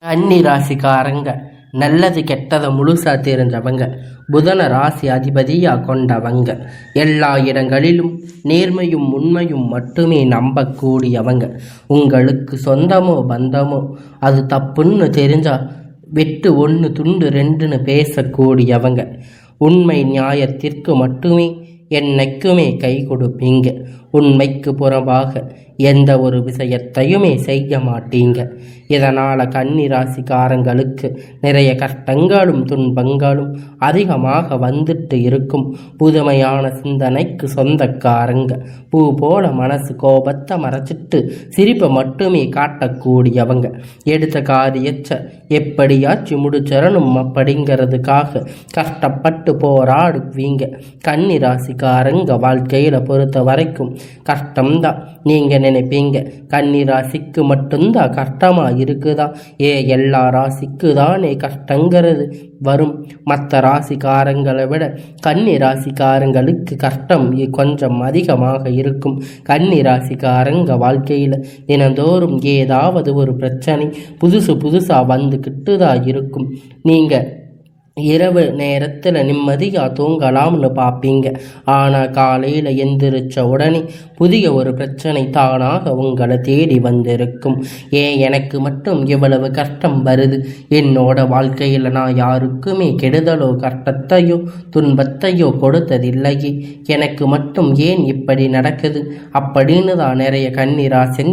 கன்னி ராசிக்காரங்க நல்லது கெட்டதை முழுசா தெரிஞ்சவங்க, புதன ராசி அதிபதியா கொண்டவங்க, எல்லா இடங்களிலும் நேர்மையும் உண்மையும் மட்டுமே நம்பக்கூடியவங்க. உங்களுக்கு சொந்தமோ பந்தமோ அது தப்புன்னு தெரிஞ்சா வெட்டு ஒன்று துண்டு ரெண்டுன்னு பேசக்கூடியவங்க. உண்மை நியாயத்திற்கு மட்டுமே என்னைக்குமே கை கொடுப்பீங்க. உண்மைக்கு புறம்பாக எந்த ஒரு விஷயத்தையுமே செய்ய மாட்டீங்க. இதனால் கன்னி ராசிக்காரங்களுக்கு நிறைய கஷ்டங்களும் துன்பங்களும் அதிகமாக வந்துட்டு இருக்கும். புதுமையான சிந்தனைக்கு சொந்தக்காரங்க. பூ போல மனசு கோபத்தை மறைச்சிட்டு சிரிப்பை மட்டுமே காட்டக்கூடியவங்க. எடுத்த காரியத்தை எப்படியாச்சும் முடிச்சிடணும் அப்படிங்கிறதுக்காக கஷ்டப்பட்டு போராடுவீங்க. கன்னி ராசிக்காரங்க வாழ்க்கையில் பொறுத்த வரைக்கும் கஷ்டம்தான் நீங்கள் நினைப்பீங்க. கன்னி ராசிக்கு மட்டும்தான் கஷ்டமாக இருக்குதா? எல்லா ராசிக்கு தானே கஷ்டங்கிறது வரும். மற்ற ராசிக்காரங்களை விட கன்னி ராசிக்காரங்களுக்கு கஷ்டம் கொஞ்சம் அதிகமாக இருக்கும். கன்னி ராசிக்காரங்க வாழ்க்கையில் தினந்தோறும் ஏதாவது ஒரு பிரச்சனை புதுசாக வந்துக்கிட்டு தான் இருக்கும். நீங்கள் இரவு நேரத்தில் நிம்மதியாக தூங்கலாம்னு பார்ப்பீங்க. ஆனால் காலையில் எந்திரிச்ச உடனே புதிய ஒரு பிரச்சனை தானாக உங்களை தேடி வந்திருக்கும். எனக்கு மட்டும் இவ்வளவு கஷ்டம் வருது? என்னோட வாழ்க்கையில் நான் யாருக்குமே கெடுதலோ கஷ்டத்தையோ துன்பத்தையோ கொடுத்ததில்லையே, எனக்கு மட்டும் ஏன் இப்படி நடக்குது அப்படின்னு தான் நிறைய கன்னிராசி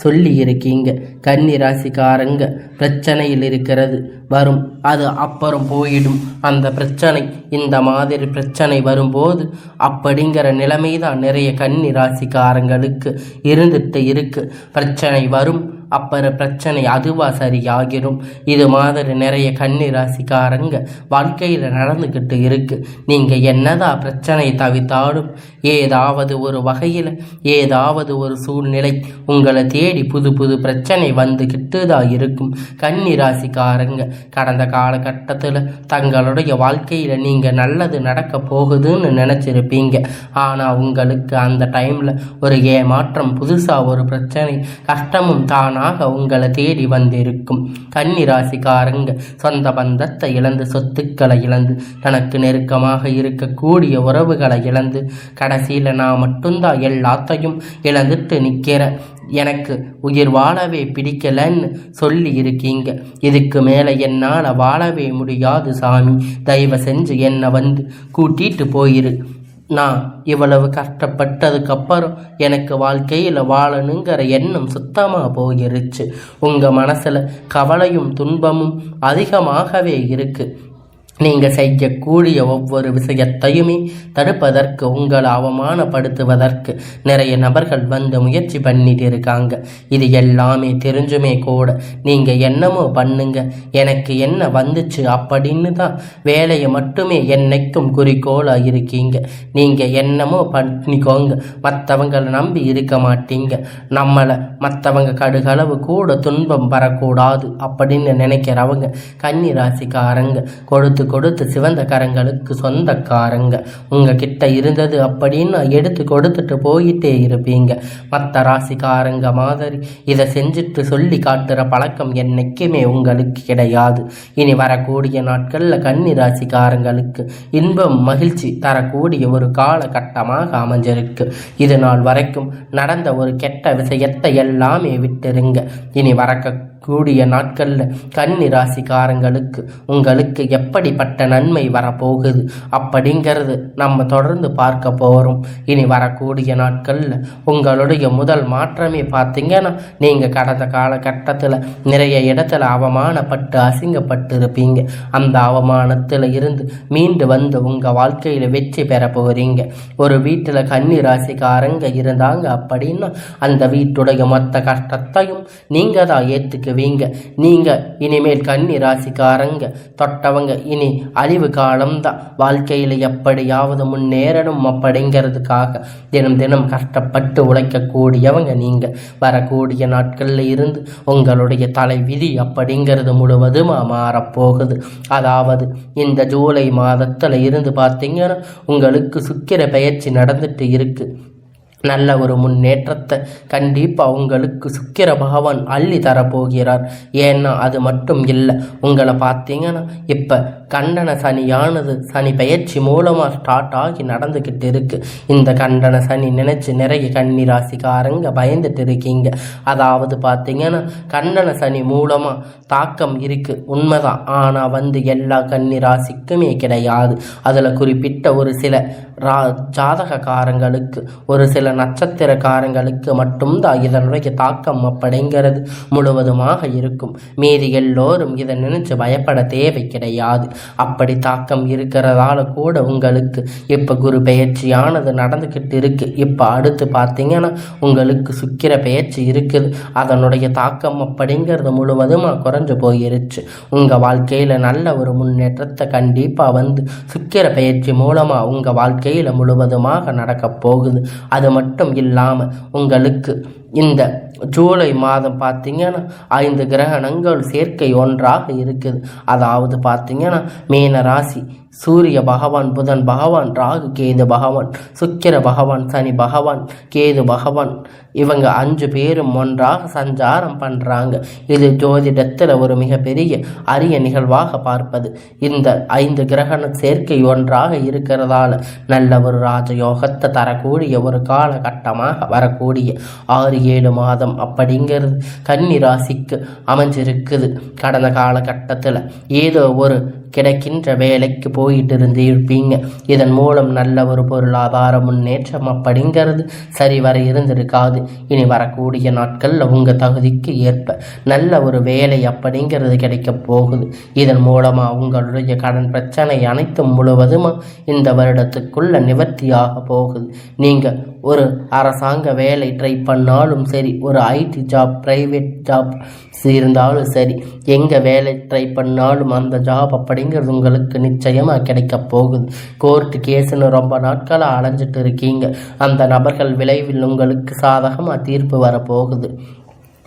சொல்லி இருக்கீங்க. கன்னிராசிக்காரங்க பிரச்சனையில் இருக்கிறது வரும், அது அப்புறம் போயிடும். அந்த பிரச்சனை இந்த மாதிரி பிரச்சனை வரும்போது அப்படிங்கிற நிலைமை தான் நிறைய கன்னி ராசிக்காரங்களுக்கு இருந்துட்டு இருக்கு. பிரச்சனை வரும், அப்புறம் பிரச்சனை அதுவாக சரியாகிரும். இது மாதிரி நிறைய கன்னி ராசிக்காரங்க வாழ்க்கையில் நடந்துக்கிட்டு இருக்கு. நீங்கள் என்னதான் பிரச்சனை தவிர்த்தாலும் ஏதாவது ஒரு வகையில் ஏதாவது ஒரு சூழ்நிலை உங்களை தேடி புது பிரச்சனை வந்துக்கிட்டு தான் இருக்கும். கன்னி ராசிக்காரங்க கடந்த காலகட்டத்தில் தங்களுடைய வாழ்க்கையில் நீங்கள் நல்லது நடக்க போகுதுன்னு நினச்சிருப்பீங்க. ஆனால் உங்களுக்கு அந்த டைமில் ஒரு ஏமாற்றம், புதுசாக ஒரு பிரச்சனை, கஷ்டமும் தானாக உங்களை தேடி வந்திருக்கும். கன்னி ராசிக்காரங்க சொந்த பந்தத்தை இழந்து, சொத்துக்களை இழந்து, தனக்கு நெருக்கமாக இருக்கக்கூடிய உறவுகளை இழந்து, கடைசியில் நான் மட்டும்தான் எல்லாத்தையும் இழந்துட்டு நிற்கிறேன், எனக்கு உயிர் வாழவே பிடிக்கலன்னு சொல்லி இருக்கீங்க. இதுக்கு மேலே என்னால் வாழவே முடியாது சாமி, தயவு செஞ்சு என்னை வந்து கூட்டிட்டு போயிரு. நான் இவ்வளவு கஷ்டப்பட்டதுக்கப்புறம் எனக்கு வாழ்க்கையில் வாழணுங்கிற எண்ணம் சுத்தமாக போயிருச்சு. உங்கள் மனசில் கவலையும் துன்பமும் அதிகமாகவே இருக்குது. நீங்கள் செய்யக்கூடிய ஒவ்வொரு விஷயத்தையுமே தடுப்பதற்கு, உங்களை அவமானப்படுத்துவதற்கு நிறைய நபர்கள் வந்து முயற்சி பண்ணிட்டு இருக்காங்க. இது எல்லாமே தெரிஞ்சுமே கூட நீங்கள் என்னமோ பண்ணுங்க, எனக்கு என்ன வந்துச்சு அப்படின்னு தான் வேலையை மட்டுமே என்னைக்கும் குறிக்கோளாக இருக்கீங்க. நீங்கள் என்னமோ பண்ணிக்கோங்க, மற்றவங்களை நம்பி இருக்க மாட்டீங்க. நம்மளை மற்றவங்க கடுகளவு கூட துன்பம் வரக்கூடாது அப்படின்னு நினைக்கிறவங்க கன்னி ராசிக்காரங்க கொடுத்து சிவந்த கரங்களுக்கு சொந்தக்காரங்க. உங்ககிட்ட இருந்தது அப்படின்னு எடுத்து கொடுத்துட்டு போயிட்டே இருப்பீங்க. மற்ற ராசிக்காரங்க மாதிரி இதை செஞ்சுட்டு சொல்லி காட்டுற பழக்கம் என்னைக்குமே உங்களுக்கு கிடையாது. இனி வரக்கூடிய நாட்களில் கன்னி ராசிக்காரங்களுக்கு இன்பம் மகிழ்ச்சி தரக்கூடிய ஒரு காலகட்டமாக அமைஞ்சிருக்கு. இது நாள் வரைக்கும் நடந்த ஒரு கெட்ட விஷயத்தை எல்லாமே விட்டுருங்க. இனி வரக்கூடிய நாட்களில் கன்னி ராசிக்காரங்களுக்கு உங்களுக்கு எப்படிப்பட்ட நன்மை வரப்போகுது அப்படிங்கிறது நம்ம தொடர்ந்து பார்க்க போகிறோம். இனி வரக்கூடிய நாட்களில் உங்களுடைய முதல் மாற்றமே பார்த்தீங்கன்னா, நீங்கள் கடந்த காலகட்டத்தில் நிறைய இடத்துல அவமானப்பட்டு அசிங்கப்பட்டு இருப்பீங்க. அந்த அவமானத்தில் இருந்து மீண்டு வந்து உங்கள் வாழ்க்கையில் வெற்றி பெற போகிறீங்க. ஒரு வீட்டில் கன்னி ராசிக்காரங்க இருந்தாங்க அப்படின்னா அந்த வீட்டுடைய மொத்த கஷ்டத்தையும் நீங்கள் தான் ஏற்றுக்குவீங்க. நீங்கள் இனிமேல் கன்னி ராசிக்காரங்க தொட்டவங்க இனி அழிவு காலம்தான். வாழ்க்கையில் எப்படியாவது முன்னேறணும் அப்படிங்கிறதுக்காக தினம் கஷ்டப்பட்டு உழைக்கக்கூடியவங்க நீங்கள். வரக்கூடிய நாட்களில் இருந்து உங்களுடைய தலை விதி அப்படிங்கிறது முழுவதுமாக மாறப்போகுது. அதாவது இந்த ஜூலை மாதத்தில் இருந்து பார்த்தீங்கன்னா உங்களுக்கு சுக்கிர பெயர்ச்சி நடந்துட்டு இருக்கு. நல்ல ஒரு முன்னேற்றத்தை கண்டிப்பாக உங்களுக்கு சுக்கிர பகவான் அள்ளி தரப்போகிறார். ஏன்னா அது மட்டும் இல்லை, உங்களை பார்த்தீங்கன்னா இப்போ கண்டன சனியானது சனி பயிற்சி மூலமாக ஸ்டார்ட் ஆகி நடந்துக்கிட்டு இருக்கு. இந்த கண்டன சனி நினைச்சு நிறைய கன்னி ராசிக்காரங்க பயந்துட்டு இருக்கீங்க. அதாவது பார்த்தீங்கன்னா கண்டன சனி மூலமாக தாக்கம் இருக்குது உண்மைதான். ஆனால் எல்லா கன்னி ராசிக்குமே கிடையாது. அதில் குறிப்பிட்ட ஒரு சில ஜாதகக்காரங்களுக்கு ஒரு சில நட்சத்திரக்காரங்களுக்கு மட்டும்தான் இதனுடைய தாக்கம் அப்படிங்கிறது முழுவதுமாக இருக்கும். மீதி எல்லோரும் இதை நினைச்சு பயப்பட தேவை கிடையாது. அப்படி தாக்கம் இருக்கிறதால கூட உங்களுக்கு இப்போ குரு பெயர்ச்சியானது நடந்துக்கிட்டு இருக்கு. இப்போ அடுத்து பார்த்தீங்கன்னா உங்களுக்கு சுக்கிர பெயர்ச்சி இருக்குது. அதனுடைய தாக்கம் அப்படிங்கிறது முழுவதுமாக குறைஞ்சு போயிருச்சு. உங்கள் வாழ்க்கையில் நல்ல ஒரு முன்னேற்றத்தை கண்டிப்பாக சுக்கிர பெயர்ச்சி மூலமாக உங்கள் வாழ்க்கையில் முழுவதுமாக நடக்க போகுது. அது மட்டும் இல்லாமல் உங்களுக்கு இந்த ஜூலை மாதம் பார்த்தீங்கன்னா 5 கிரகணங்கள் சேர்க்கை ஒன்றாக இருக்குது. அதாவது பார்த்தீங்கன்னா மீன ராசி சூரிய பகவான், புதன் பகவான், ராகு கேது பகவான், சுக்கிர பகவான், சனி பகவான், கேது பகவான், இவங்க 5 பேரும் ஒன்றாக சஞ்சாரம் பண்ணுறாங்க. இது ஜோதிடத்தில் ஒரு மிகப்பெரிய அரிய நிகழ்வாக பார்ப்பது. இந்த 5 கிரகண சேர்க்கை ஒன்றாக இருக்கிறதால நல்ல ஒரு ராஜயோகத்தை தரக்கூடிய ஒரு காலகட்டமாக வரக்கூடிய 6-7 மாதம் அப்படிங்கிறது கன்னி ராசிக்கு அமைஞ்சிருக்குது. கடந்த காலகட்டத்தில் ஏதோ ஒரு கிடைக்கின்ற வேலைக்கு போயிட்டு இருப்பீங்க. இதன் மூலம் நல்ல ஒரு பொருளாதார முன்னேற்றம் அப்படிங்கிறது சரிவர இருந்திருக்காது. இனி வரக்கூடிய நாட்களில் உங்கள் தகுதிக்கு ஏற்ப நல்ல ஒரு வேலை அப்படிங்கிறது கிடைக்க போகுது. இதன் மூலமாக உங்களுடைய கடன் பிரச்சனை அனைத்தும் முழுவதுமாக இந்த வருடத்துக்குள்ள நிவர்த்தியாக போகுது. நீங்கள் ஒரு அரசாங்க வேலை ட்ரை பண்ணாலும் சரி, ஒரு ஐடி ஜாப், ப்ரைவேட் ஜாப் இருந்தாலும் சரி, எங்கே வேலை ட்ரை பண்ணாலும் அந்த ஜாப் அப்படிங்கிறது உங்களுக்கு நிச்சயமாக கிடைக்க போகுது. கோர்ட்டு கேஸுன்னு ரொம்ப நாட்களாக அலைஞ்சிட்டு இருக்கீங்க. அந்த நபர்கள் விளைவில் உங்களுக்கு சாதகமாக தீர்ப்பு வரப்போகுது.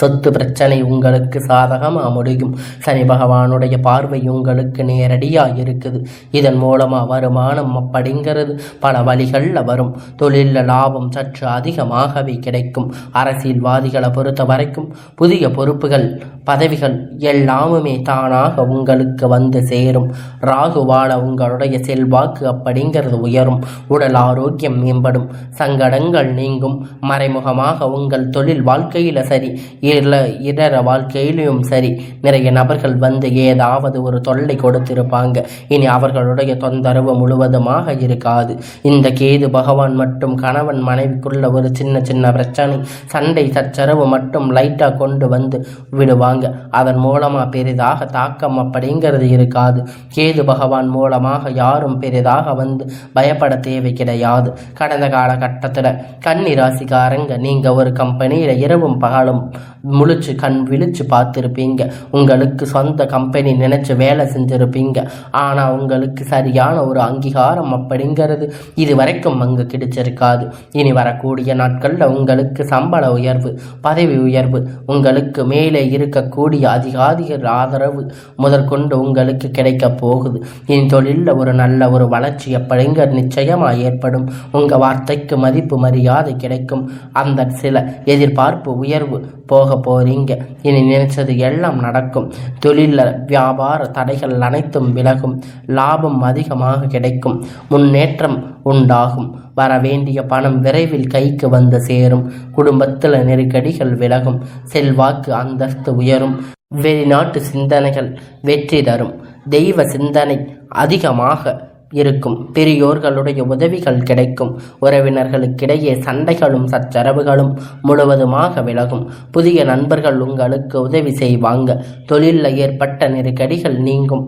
சொத்து பிரச்சனை உங்களுக்கு சாதகமாக முடியும். சனி பகவானுடைய பார்வை உங்களுக்கு நேரடியாக இருக்குது. இதன் மூலமாக வருமானம் அப்படிங்கிறது பல வழிகளில் வரும். தொழிலில் லாபம் சற்று அதிகமாகவே கிடைக்கும். அரசியல்வாதிகளை பொறுத்த வரைக்கும் புதிய பொறுப்புகள், பதவிகள் எல்லாமுமே தானாக உங்களுக்கு சேரும். ராகுவால உங்களுடைய செல்வாக்கு அப்படிங்கிறது உயரும். உடல் ஆரோக்கியம் மேம்படும். சங்கடங்கள் நீங்கும். மறைமுகமாக உங்கள் தொழில் வாழ்க்கையில் சரி, இதர வாழ்க்கையிலும் சரி, நிறைய நபர்கள் ஏதாவது ஒரு தொல்லை கொடுத்திருப்பாங்க. இனி அவர்களுடைய தொந்தரவு முழுவதுமாக இருக்காது. இந்த கேது பகவான் மட்டும் கணவன் மனைவிக்குள்ள ஒரு சின்ன சின்ன பிரச்சனை, சண்டை சச்சரவு மட்டும் லைட்டாக கொண்டு விடுவாங்க. அதன் மூலமாக பெரிதாக தாக்கம் அப்படிங்கிறது இருக்காது. கேது பகவான் மூலமாக யாரும் பெரிதாக பயப்பட தேவை கிடையாது. கடந்த காலகட்டத்தில் கன்னி ராசிக்காரங்க நீங்கள் ஒரு கம்பெனியில் இரவும் பகலும் முழிச்சு கண் விழிச்சு பார்த்துருப்பீங்க. உங்களுக்கு சொந்த கம்பெனி நினைச்சு வேலை செஞ்சிருப்பீங்க. ஆனால் உங்களுக்கு சரியான ஒரு அங்கீகாரம் அப்படிங்கிறது இது வரைக்கும் அங்கு கிடைச்சிருக்காது. இனி வரக்கூடிய நாட்களில் உங்களுக்கு சம்பள உயர்வு, பதவி உயர்வு, உங்களுக்கு மேலே இருக்கக்கூடிய அதிகாரிகள் ஆதரவு முதற்கொண்டு உங்களுக்கு கிடைக்க போகுது. இனி தொழிலில் ஒரு நல்ல ஒரு வளர்ச்சி அப்படிங்கிறது நிச்சயமாக ஏற்படும். உங்கள் வார்த்தைக்கு மதிப்பு மரியாதை கிடைக்கும். அந்த சில எதிர்பார்ப்பு உயர்வு போக போறீங்க. இனி நினைச்சது எல்லாம் நடக்கும். தொழில வியாபார தடைகள் அனைத்தும் விலகும். லாபம் அதிகமாக கிடைக்கும். முன்னேற்றம் உண்டாகும். வர வேண்டிய பணம் விரைவில் கைக்கு சேரும். குடும்பத்தில் நெருக்கடிகள் விலகும். செல்வாக்கு அந்தஸ்து உயரும். வெளிநாட்டு சிந்தனைகள் வெற்றி தரும். தெய்வ சிந்தனை அதிகமாக இருக்கும். பெரியோர்களுடைய உதவிகள் கிடைக்கும். உறவினர்களுக்கிடையே சண்டைகளும் சச்சரவுகளும் முழுவதுமாக விலகும். புதிய நண்பர்கள் உங்களுக்கு உதவி செய்வாங்க. தொழிலில் ஏற்பட்ட நெருக்கடிகள் நீங்கும்.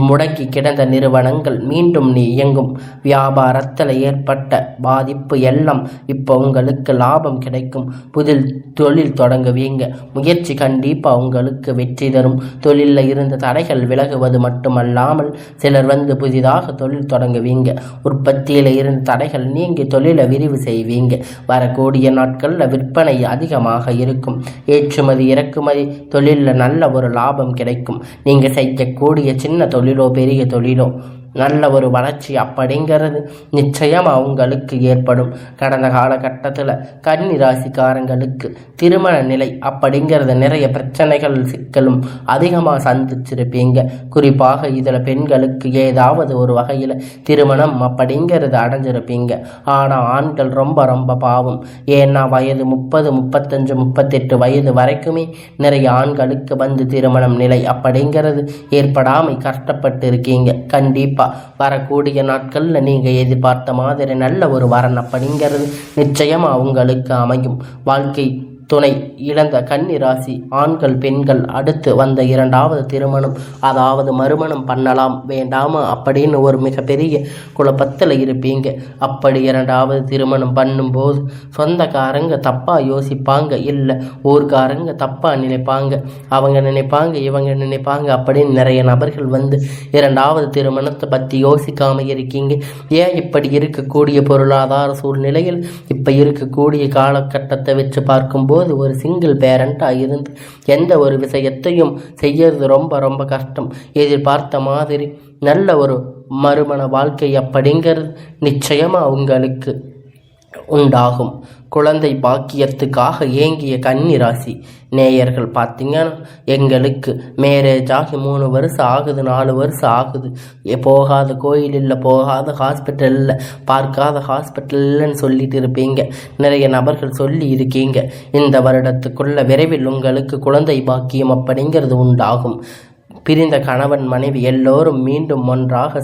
முடங்கி கிடந்த நிறுவனங்கள் மீண்டும் இயங்கும். வியாபாரத்தில் ஏற்பட்ட பாதிப்பு எல்லாம் இப்போ உங்களுக்கு லாபம் கிடைக்கும். புதில் தொழில் தொடங்குவீங்க. முயற்சி கண்டிப்பாக உங்களுக்கு வெற்றி தரும். தொழிலில் இருந்த தடைகள் விலகுவது மட்டுமல்லாமல் சிலர் புதிதாக தொழில் தொடங்குவீங்க. உற்பத்தியில் இருந்து தடைகள் நீங்கி தொழிலை விரிவு செய்வீங்க. வரக்கூடிய நாட்களில் விற்பனை அதிகமாக இருக்கும். ஏற்றுமதி இறக்குமதி தொழிலில் நல்ல ஒரு லாபம் கிடைக்கும். நீங்கள் செய்யக்கூடிய சின்ன தொழிலோ பெரிய தொழிலோ நல்ல ஒரு வளர்ச்சி அப்படிங்கிறது நிச்சயம் அவங்களுக்கு ஏற்படும். கடந்த காலகட்டத்தில் கன்னி ராசிக்காரங்களுக்கு திருமண நிலை அப்படிங்கிறது நிறைய பிரச்சனைகள் சிக்கலும் அதிகமாக சந்திச்சிருப்பீங்க. குறிப்பாக இதில் பெண்களுக்கு ஏதாவது ஒரு வகையில் திருமணம் அப்படிங்கிறது அடைஞ்சிருப்பீங்க. ஆனால் ஆண்கள் ரொம்ப ரொம்ப பாவம். ஏன்னா வயது 30, 35, 38 வயது வரைக்குமே நிறைய ஆண்களுக்கு வந்து திருமணம் நிலை அப்படிங்கிறது ஏற்படாமல் கஷ்டப்பட்டு இருக்கீங்க. கண்டிப்பாக வரக்கூடிய நாட்களில் நீங்கள் எதிர்பார்த்த மாதிரி நல்ல ஒரு வரன் அப்படிங்கிறது நிச்சயமாக உங்களுக்கு அமையும். வாழ்க்கை துணை இழந்த கன்னி ராசி ஆண்கள் பெண்கள் அடுத்து வந்த 2வது திருமணம் அதாவது மறுமணம் பண்ணலாம் வேண்டாமா அப்படின்னு ஒரு மிகப்பெரிய குழப்பத்தில் இருப்பீங்க. அப்படி 2வது திருமணம் பண்ணும்போது சொந்தக்காரங்க தப்பாக யோசிப்பாங்க, இல்லை ஊர்காரங்க தப்பாக நினைப்பாங்க, அவங்க நினைப்பாங்க இவங்க நினைப்பாங்க அப்படின்னு நிறைய நபர்கள் வந்து 2வது திருமணத்தை பற்றி யோசிக்காமல் இருக்கீங்க. ஏன் இப்படி இருக்கக்கூடிய பொருளாதார சூழ்நிலையில் இப்போ இருக்கக்கூடிய காலகட்டத்தை வச்சு பார்க்கும்போது ஒரு சிங்கிள் பேரண்டாக இருந்து எந்த ஒரு விஷயத்தையும் செய்யறது ரொம்ப ரொம்ப கஷ்டம். எதிர்பார்த்த மாதிரி நல்ல ஒரு மறுமண வாழ்க்கை அப்படிங்கிறது நிச்சயமாக உங்களுக்கு உண்டாகும். குழந்தை பாக்கியத்துக்காக ஏங்கிய கன்னி ராசி நேயர்கள் பார்த்தீங்கன்னா, எங்களுக்கு மேரேஜ் ஆகி 3 வருஷம் ஆகுது, 4 வருஷம் ஆகுது, போகாத கோயில் இல்லை, போகாத ஹாஸ்பிட்டல் இல்லை, பார்க்காத ஹாஸ்பிட்டல் இல்லைன்னு சொல்லிட்டு இருப்பீங்க. நிறைய நபர்கள் சொல்லி இருக்கீங்க. இந்த வருடத்துக்குள்ள விரைவில் உங்களுக்கு குழந்தை பாக்கியம் அப்படிங்கிறது உண்டாகும். பிரிந்த கணவன் மனைவி எல்லோரும் மீண்டும் ஒன்றாக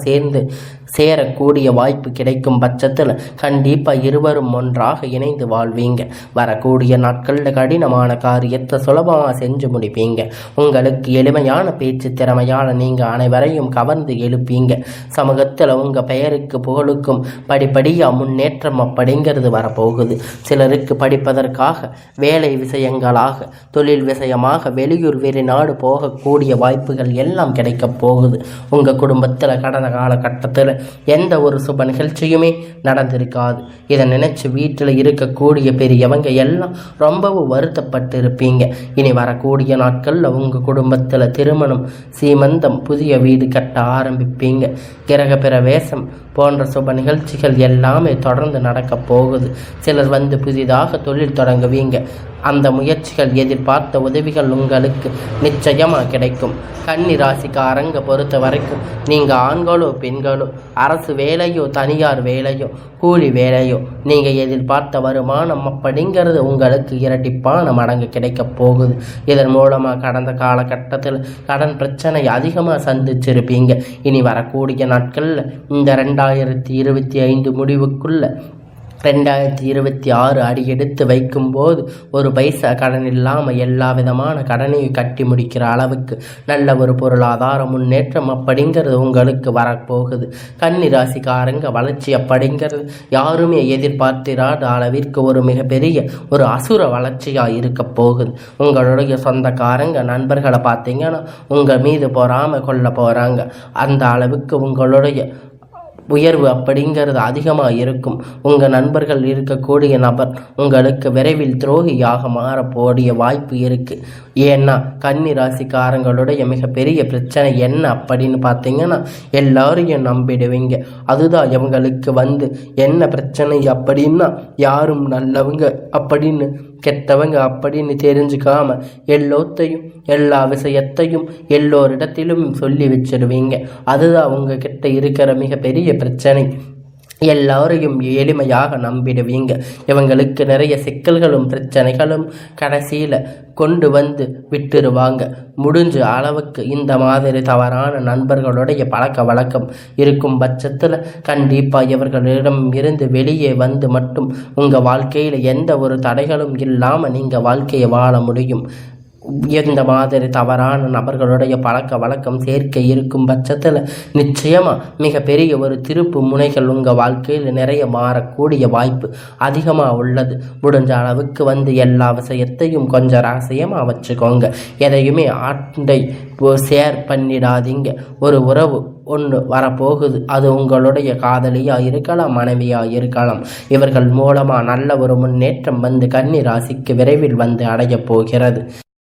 சேரக்கூடிய வாய்ப்பு கிடைக்கும் பட்சத்தில் கண்டிப்பாக இருவரும் ஒன்றாக இணைந்து வாழ்வீங்க. வரக்கூடிய நாட்களில் கடினமான காரியத்தை சுலபமாக செஞ்சு முடிப்பீங்க. உங்களுக்கு எளிமையான பேச்சு திறமையான நீங்கள் அனைவரையும் கவர்ந்து எழுப்பீங்க. சமூகத்தில் உங்கள் பெயருக்கு புகழுக்கும் படிப்படியாக முன்னேற்றம் அப்படிங்கிறது வரப்போகுது. சிலருக்கு படிப்பதற்காக வேலை விஷயங்களாக தொழில் விஷயமாக வெளியூர் வெளிநாடு போகக்கூடிய வாய்ப்புகள் எல்லாம் கிடைக்கப் போகுது. உங்கள் குடும்பத்தில் கடந்த காலகட்டத்தில் எந்த ஒரு சுப நிகழ்ச்சியுமே நடந்திருக்காது. இதை நினைச்சு வீட்டில் இருக்கக்கூடிய பெரியவங்க எல்லாம் ரொம்பவும் வருத்தப்பட்டு இருப்பீங்க. இனி வரக்கூடிய நாட்களில் உங்கள் குடும்பத்தில் திருமணம், சீமந்தம், புதிய வீடு கட்ட ஆரம்பிப்பீங்க. கிரக பிரவேசம் போன்ற சுப நிகழ்ச்சிகள் எல்லாமே தொடர்ந்து நடக்க போகுது. சிலர் வந்து புதிதாக தொழில் தொடங்குவீங்க. அந்த முயற்சிகள் எதிர்பார்த்த உதவிகள் உங்களுக்கு நிச்சயமாக கிடைக்கும். கன்னி ராசிக்காரங்க பொறுத்த வரைக்கும் நீங்கள் ஆண்களோ பெண்களோ அரசு வேலையோ தனியார் வேலையோ கூலி வேலையோ நீங்கள் எதிர்பார்த்த வருமானம் அப்படிங்கிறது உங்களுக்கு இரட்டிப்பான மடங்கு கிடைக்க போகுது. இதன் மூலமாக கடந்த காலகட்டத்தில் கடன் பிரச்சனை அதிகமாக சந்திச்சிருப்பீங்க. இனி வரக்கூடிய நாட்களில் இந்த 2025 முடிவுக்குள்ள 2026 அடியெடுத்து வைக்கும்போது ஒரு பைசா கடன் இல்லாமல் எல்லா விதமான கடனையும் கட்டி முடிக்கிற அளவுக்கு நல்ல ஒரு பொருளாதார முன்னேற்றம் அப்படிங்கிறது உங்களுக்கு வரப்போகுது. கன்னி ராசிக்காரங்க வளர்ச்சி அப்படிங்கிறது யாருமே எதிர்பார்த்திராத அளவிற்கு ஒரு மிகப்பெரிய ஒரு அசுர வளர்ச்சியாக இருக்க போகுது. உங்களுடைய சொந்தக்காரங்க நண்பர்களை பார்த்தீங்கன்னா உங்கள் மீது பொறாமல் கொள்ள போகிறாங்க. அந்த அளவுக்கு உங்களுடைய உயர்வு அப்படிங்கிறது அதிகமாக இருக்கும். உங்கள் நண்பர்கள் இருக்கக்கூடிய நபர் உங்களுக்கு விரைவில் துரோகியாக மாறக்கூடிய வாய்ப்பு இருக்குது. ஏன்னா கன்னி ராசிக்காரங்களுடைய மிகப்பெரிய பிரச்சனை என்ன அப்படின்னு பார்த்தீங்கன்னா, எல்லாரையும் நம்பிடுவீங்க. அதுதான் இவங்களுக்கு வந்து என்ன பிரச்சனை அப்படின்னா, யாரும் நல்லவங்க அப்படின்னு கெட்டவங்க அப்படின்னு தெரிஞ்சுக்காம எல்லா விஷயத்தையும் எல்லோரிடத்திலும் சொல்லி வச்சிருவீங்க. அதுதான் உங்ககிட்ட இருக்கிற மிகப்பெரிய பிரச்சனை. எல்லாரையும் எளிமையாக நம்பிடுவீங்க. இவங்களுக்கு நிறைய சிக்கல்களும் பிரச்சனைகளும் கடைசியில் கொண்டு வந்து விட்டுருவாங்க. முடிஞ்ச அளவுக்கு இந்த மாதிரி தவறான நண்பர்களுடைய பழக்க வழக்கம் இருக்கும் பட்சத்தில் கண்டிப்பாக இவர்களிடம் இருந்து வெளியே வந்து மட்டும் உங்கள் வாழ்க்கையில் எந்த ஒரு தடைகளும் இல்லாமல் நீங்கள் வாழ்க்கையை வாழ முடியும். எந்த மாதிரி தவறான நபர்களுடைய பழக்க வழக்கம் சேர்க்கை இருக்கும் பட்சத்தில் நிச்சயமாக மிகப்பெரிய ஒரு திருப்பு முனைகள் உங்கள் வாழ்க்கையில் நிறைய மாறக்கூடிய வாய்ப்பு அதிகமாக உள்ளது. முடிஞ்ச அளவுக்கு வந்து எல்லா விஷயத்தையும் கொஞ்சம் ரகசியமாக வச்சுக்கோங்க. எதையுமே ஆண்டை ஷேர் பண்ணிடாதீங்க. ஒரு உறவு ஒன்று வரப்போகுது. அது உங்களுடைய காதலியாக இருக்கலாம், மனைவியாக இருக்கலாம். இவர்கள் மூலமாக நல்ல ஒரு முன்னேற்றம் வந்து கன்னி ராசிக்கு விரைவில் வந்து அடைய போகிறது.